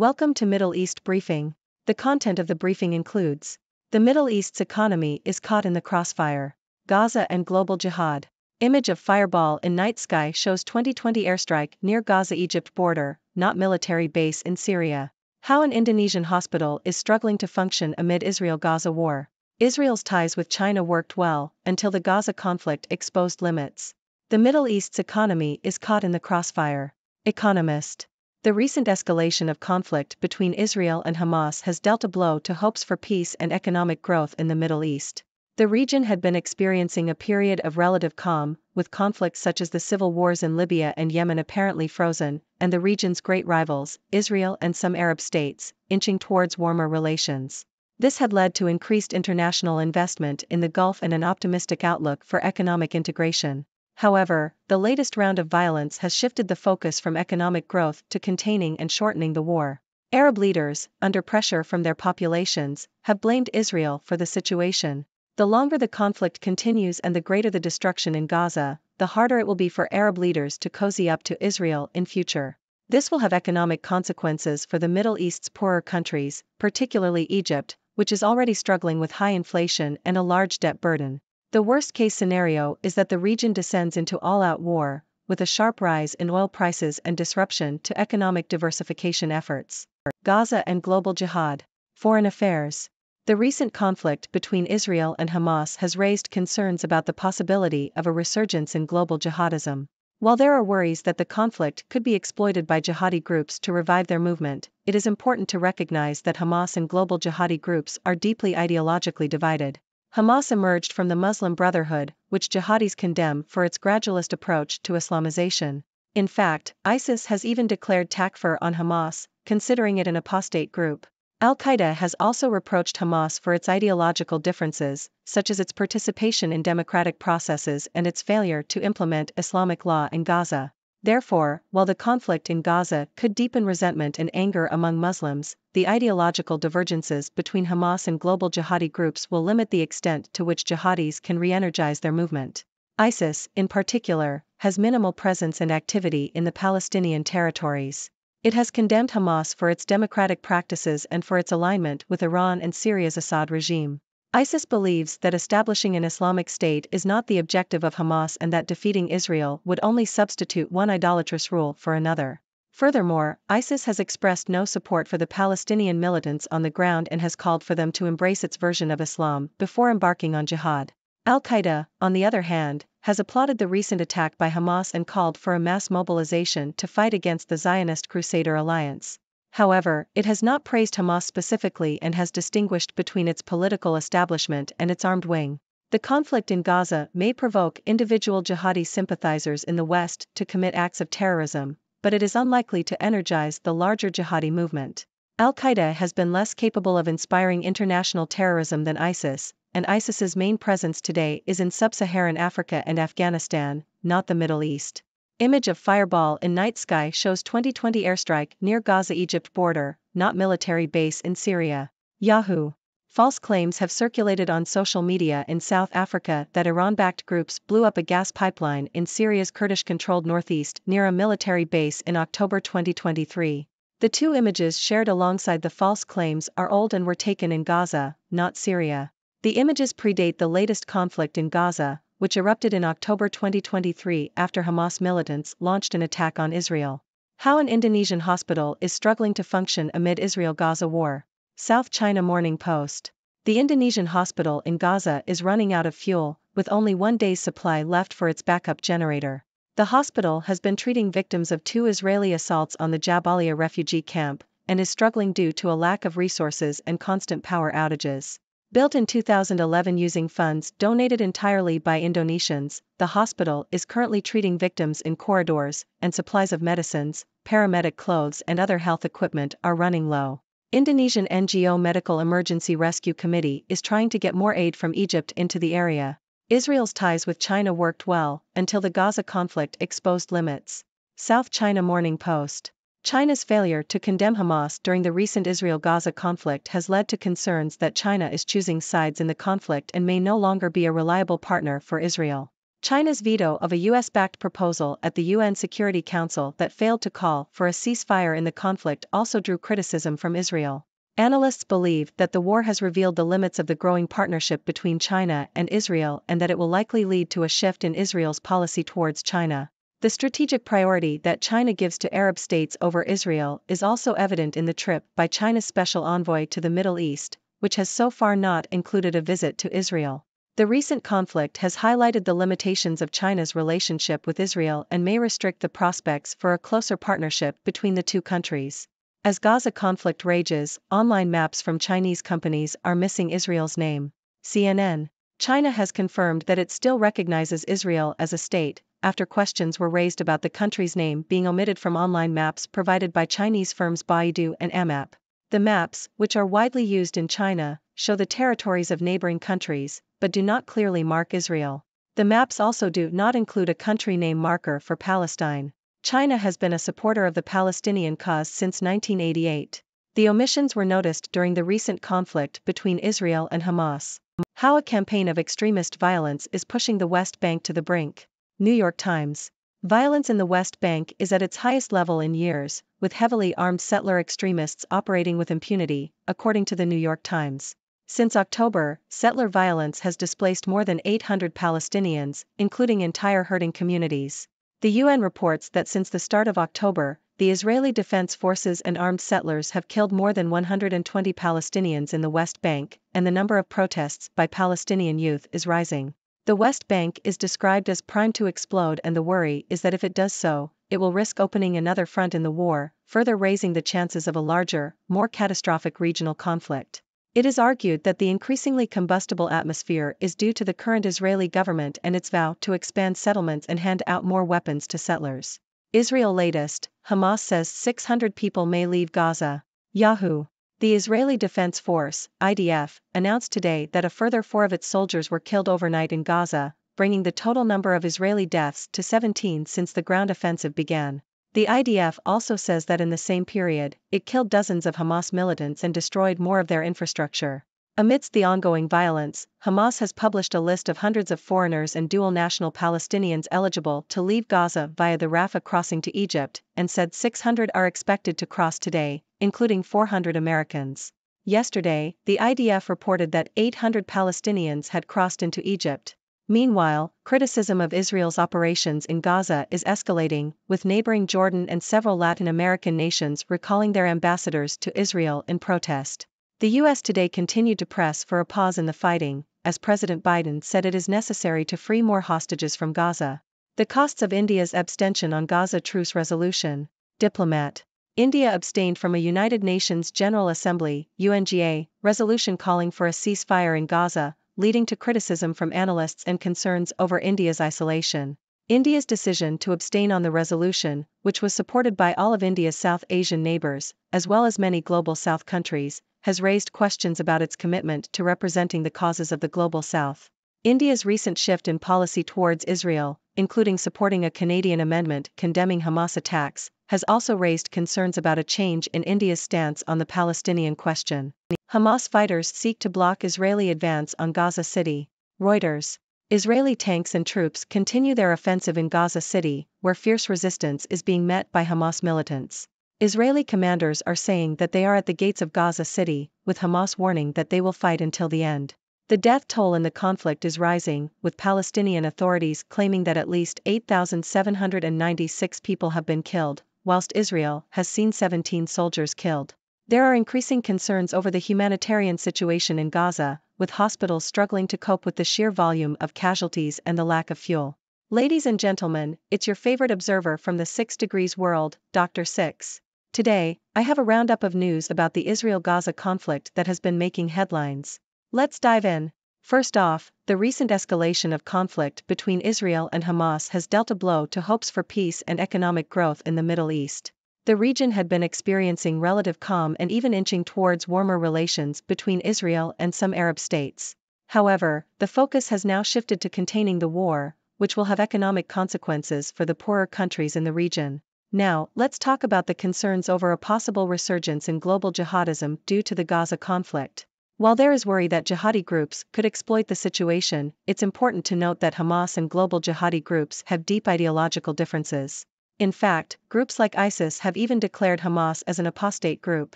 Welcome to Middle East Briefing. The content of the briefing includes: the Middle East's economy is caught in the crossfire. Gaza and global jihad. Image of fireball in night sky shows 2020 airstrike near Gaza-Egypt border, not military base in Syria. How an Indonesian hospital is struggling to function amid Israel-Gaza war. Israel's ties with China worked well until the Gaza conflict exposed limits. The Middle East's economy is caught in the crossfire. Economist. The recent escalation of conflict between Israel and Hamas has dealt a blow to hopes for peace and economic growth in the Middle East. The region had been experiencing a period of relative calm, with conflicts such as the civil wars in Libya and Yemen apparently frozen, and the region's great rivals, Israel and some Arab states, inching towards warmer relations. This had led to increased international investment in the Gulf and an optimistic outlook for economic integration. However, the latest round of violence has shifted the focus from economic growth to containing and shortening the war. Arab leaders, under pressure from their populations, have blamed Israel for the situation. The longer the conflict continues and the greater the destruction in Gaza, the harder it will be for Arab leaders to cozy up to Israel in future. This will have economic consequences for the Middle East's poorer countries, particularly Egypt, which is already struggling with high inflation and a large debt burden. The worst-case scenario is that the region descends into all-out war, with a sharp rise in oil prices and disruption to economic diversification efforts. Gaza and global jihad. Foreign affairs. The recent conflict between Israel and Hamas has raised concerns about the possibility of a resurgence in global jihadism. While there are worries that the conflict could be exploited by jihadi groups to revive their movement, it is important to recognize that Hamas and global jihadi groups are deeply ideologically divided. Hamas emerged from the Muslim Brotherhood, which jihadis condemn for its gradualist approach to Islamization. In fact, ISIS has even declared takfir on Hamas, considering it an apostate group. Al-Qaeda has also reproached Hamas for its ideological differences, such as its participation in democratic processes and its failure to implement Islamic law in Gaza. Therefore, while the conflict in Gaza could deepen resentment and anger among Muslims, the ideological divergences between Hamas and global jihadi groups will limit the extent to which jihadis can re-energize their movement. ISIS, in particular, has minimal presence and activity in the Palestinian territories. It has condemned Hamas for its democratic practices and for its alignment with Iran and Syria's Assad regime. ISIS believes that establishing an Islamic state is not the objective of Hamas and that defeating Israel would only substitute one idolatrous rule for another. Furthermore, ISIS has expressed no support for the Palestinian militants on the ground and has called for them to embrace its version of Islam before embarking on jihad. Al-Qaeda, on the other hand, has applauded the recent attack by Hamas and called for a mass mobilization to fight against the Zionist Crusader alliance. However, it has not praised Hamas specifically and has distinguished between its political establishment and its armed wing. The conflict in Gaza may provoke individual jihadi sympathizers in the West to commit acts of terrorism, but it is unlikely to energize the larger jihadi movement. Al-Qaeda has been less capable of inspiring international terrorism than ISIS, and ISIS's main presence today is in sub-Saharan Africa and Afghanistan, not the Middle East. Image of fireball in night sky shows 2020 airstrike near Gaza-Egypt border, not military base in Syria. Yahoo! False claims have circulated on social media in South Africa that Iran-backed groups blew up a gas pipeline in Syria's Kurdish-controlled northeast near a military base in October 2023. The two images shared alongside the false claims are old and were taken in Gaza, not Syria. The images predate the latest conflict in Gaza, which erupted in October 2023 after Hamas militants launched an attack on Israel. How an Indonesian hospital is struggling to function amid Israel-Gaza war. South China Morning Post. The Indonesian hospital in Gaza is running out of fuel, with only 1 day's supply left for its backup generator. The hospital has been treating victims of 2 Israeli assaults on the Jabalia refugee camp, and is struggling due to a lack of resources and constant power outages. Built in 2011 using funds donated entirely by Indonesians, the hospital is currently treating victims in corridors, and supplies of medicines, paramedic clothes and other health equipment are running low. Indonesian NGO Medical Emergency Rescue Committee is trying to get more aid from Egypt into the area. Israel's ties with China worked well until the Gaza conflict exposed limits. South China Morning Post. China's failure to condemn Hamas during the recent Israel-Gaza conflict has led to concerns that China is choosing sides in the conflict and may no longer be a reliable partner for Israel. China's veto of a US-backed proposal at the UN Security Council that failed to call for a ceasefire in the conflict also drew criticism from Israel. Analysts believe that the war has revealed the limits of the growing partnership between China and Israel and that it will likely lead to a shift in Israel's policy towards China. The strategic priority that China gives to Arab states over Israel is also evident in the trip by China's special envoy to the Middle East, which has so far not included a visit to Israel. The recent conflict has highlighted the limitations of China's relationship with Israel and may restrict the prospects for a closer partnership between the two countries. As Gaza conflict rages, online maps from Chinese companies are missing Israel's name. CNN. China has confirmed that it still recognizes Israel as a state, after questions were raised about the country's name being omitted from online maps provided by Chinese firms Baidu and Amap. The maps, which are widely used in China, show the territories of neighboring countries, but do not clearly mark Israel. The maps also do not include a country name marker for Palestine. China has been a supporter of the Palestinian cause since 1988. The omissions were noticed during the recent conflict between Israel and Hamas. How a campaign of extremist violence is pushing the West Bank to the brink. New York Times. Violence in the West Bank is at its highest level in years, with heavily armed settler extremists operating with impunity, according to the New York Times. Since October, settler violence has displaced more than 800 Palestinians, including entire herding communities. The UN reports that since the start of October, the Israeli Defense Forces and armed settlers have killed more than 120 Palestinians in the West Bank, and the number of protests by Palestinian youth is rising. The West Bank is described as primed to explode, and the worry is that if it does so, it will risk opening another front in the war, further raising the chances of a larger, more catastrophic regional conflict. It is argued that the increasingly combustible atmosphere is due to the current Israeli government and its vow to expand settlements and hand out more weapons to settlers. Israel latest, Hamas says 600 people may leave Gaza. Yahoo! The Israeli Defense Force, IDF, announced today that a further 4 of its soldiers were killed overnight in Gaza, bringing the total number of Israeli deaths to 17 since the ground offensive began. The IDF also says that in the same period, it killed dozens of Hamas militants and destroyed more of their infrastructure. Amidst the ongoing violence, Hamas has published a list of hundreds of foreigners and dual-national Palestinians eligible to leave Gaza via the Rafah crossing to Egypt, and said 600 are expected to cross today, including 400 Americans. Yesterday, the IDF reported that 800 Palestinians had crossed into Egypt. Meanwhile, criticism of Israel's operations in Gaza is escalating, with neighboring Jordan and several Latin American nations recalling their ambassadors to Israel in protest. The U.S. today continued to press for a pause in the fighting, as President Biden said it is necessary to free more hostages from Gaza. The costs of India's abstention on Gaza truce resolution. Diplomat. India abstained from a United Nations General Assembly (UNGA) resolution calling for a ceasefire in Gaza, leading to criticism from analysts and concerns over India's isolation. India's decision to abstain on the resolution, which was supported by all of India's South Asian neighbors, as well as many global South countries, has raised questions about its commitment to representing the causes of the global South. India's recent shift in policy towards Israel, including supporting a Canadian amendment condemning Hamas attacks, has also raised concerns about a change in India's stance on the Palestinian question. Hamas fighters seek to block Israeli advance on Gaza City. Reuters. Israeli tanks and troops continue their offensive in Gaza City, where fierce resistance is being met by Hamas militants. Israeli commanders are saying that they are at the gates of Gaza City, with Hamas warning that they will fight until the end. The death toll in the conflict is rising, with Palestinian authorities claiming that at least 8,796 people have been killed, whilst Israel has seen 17 soldiers killed. There are increasing concerns over the humanitarian situation in Gaza, with hospitals struggling to cope with the sheer volume of casualties and the lack of fuel. Ladies and gentlemen, it's your favorite observer from the 6 Degrees World, Dr. Six. Today, I have a roundup of news about the Israel-Gaza conflict that has been making headlines. Let's dive in. First off, the recent escalation of conflict between Israel and Hamas has dealt a blow to hopes for peace and economic growth in the Middle East. The region had been experiencing relative calm and even inching towards warmer relations between Israel and some Arab states. However, the focus has now shifted to containing the war, which will have economic consequences for the poorer countries in the region. Now, let's talk about the concerns over a possible resurgence in global jihadism due to the Gaza conflict. While there is worry that jihadi groups could exploit the situation, it's important to note that Hamas and global jihadi groups have deep ideological differences. In fact, groups like ISIS have even declared Hamas as an apostate group.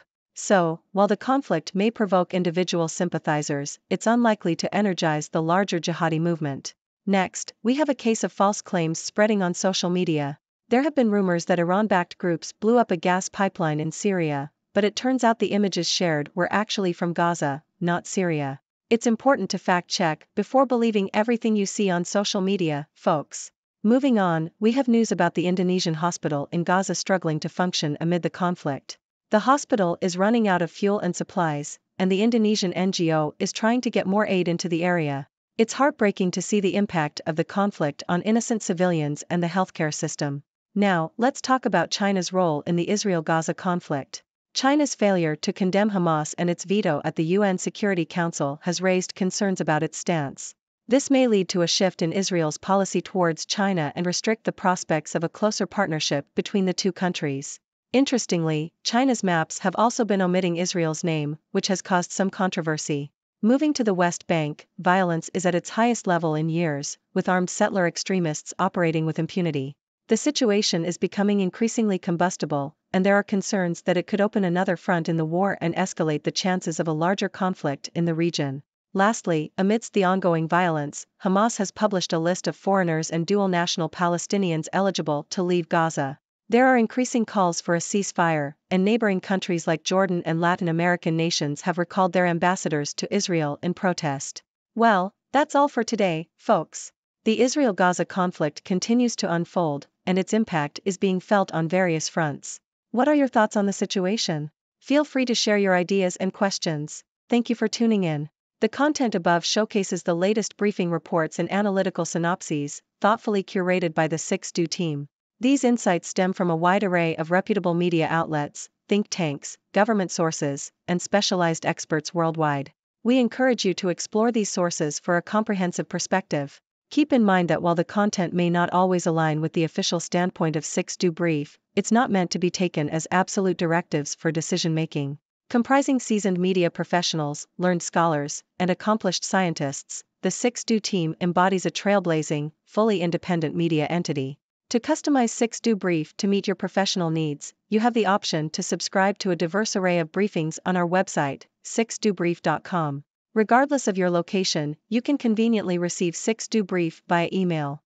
So, while the conflict may provoke individual sympathizers, it's unlikely to energize the larger jihadi movement. Next, we have a case of false claims spreading on social media. There have been rumors that Iran-backed groups blew up a gas pipeline in Syria, but it turns out the images shared were actually from Gaza, not Syria. It's important to fact-check before believing everything you see on social media, folks. Moving on, we have news about the Indonesian hospital in Gaza struggling to function amid the conflict. The hospital is running out of fuel and supplies, and the Indonesian NGO is trying to get more aid into the area. It's heartbreaking to see the impact of the conflict on innocent civilians and the healthcare system. Now, let's talk about China's role in the Israel-Gaza conflict. China's failure to condemn Hamas and its veto at the UN Security Council has raised concerns about its stance. This may lead to a shift in Israel's policy towards China and restrict the prospects of a closer partnership between the two countries. Interestingly, China's maps have also been omitting Israel's name, which has caused some controversy. Moving to the West Bank, violence is at its highest level in years, with armed settler extremists operating with impunity. The situation is becoming increasingly combustible, and there are concerns that it could open another front in the war and escalate the chances of a larger conflict in the region. Lastly, amidst the ongoing violence, Hamas has published a list of foreigners and dual-national Palestinians eligible to leave Gaza. There are increasing calls for a ceasefire, and neighboring countries like Jordan and Latin American nations have recalled their ambassadors to Israel in protest. Well, that's all for today, folks. The Israel-Gaza conflict continues to unfold, and its impact is being felt on various fronts. What are your thoughts on the situation? Feel free to share your ideas and questions. Thank you for tuning in. The content above showcases the latest briefing reports and analytical synopses, thoughtfully curated by the 6Do team. These insights stem from a wide array of reputable media outlets, think tanks, government sources, and specialized experts worldwide. We encourage you to explore these sources for a comprehensive perspective. Keep in mind that while the content may not always align with the official standpoint of 6Do Brief, it's not meant to be taken as absolute directives for decision-making. Comprising seasoned media professionals, learned scholars, and accomplished scientists, the 6Do team embodies a trailblazing, fully independent media entity. To customize 6Do Brief to meet your professional needs, you have the option to subscribe to a diverse array of briefings on our website, 6dobrief.com. Regardless of your location, you can conveniently receive 6Do Brief via email.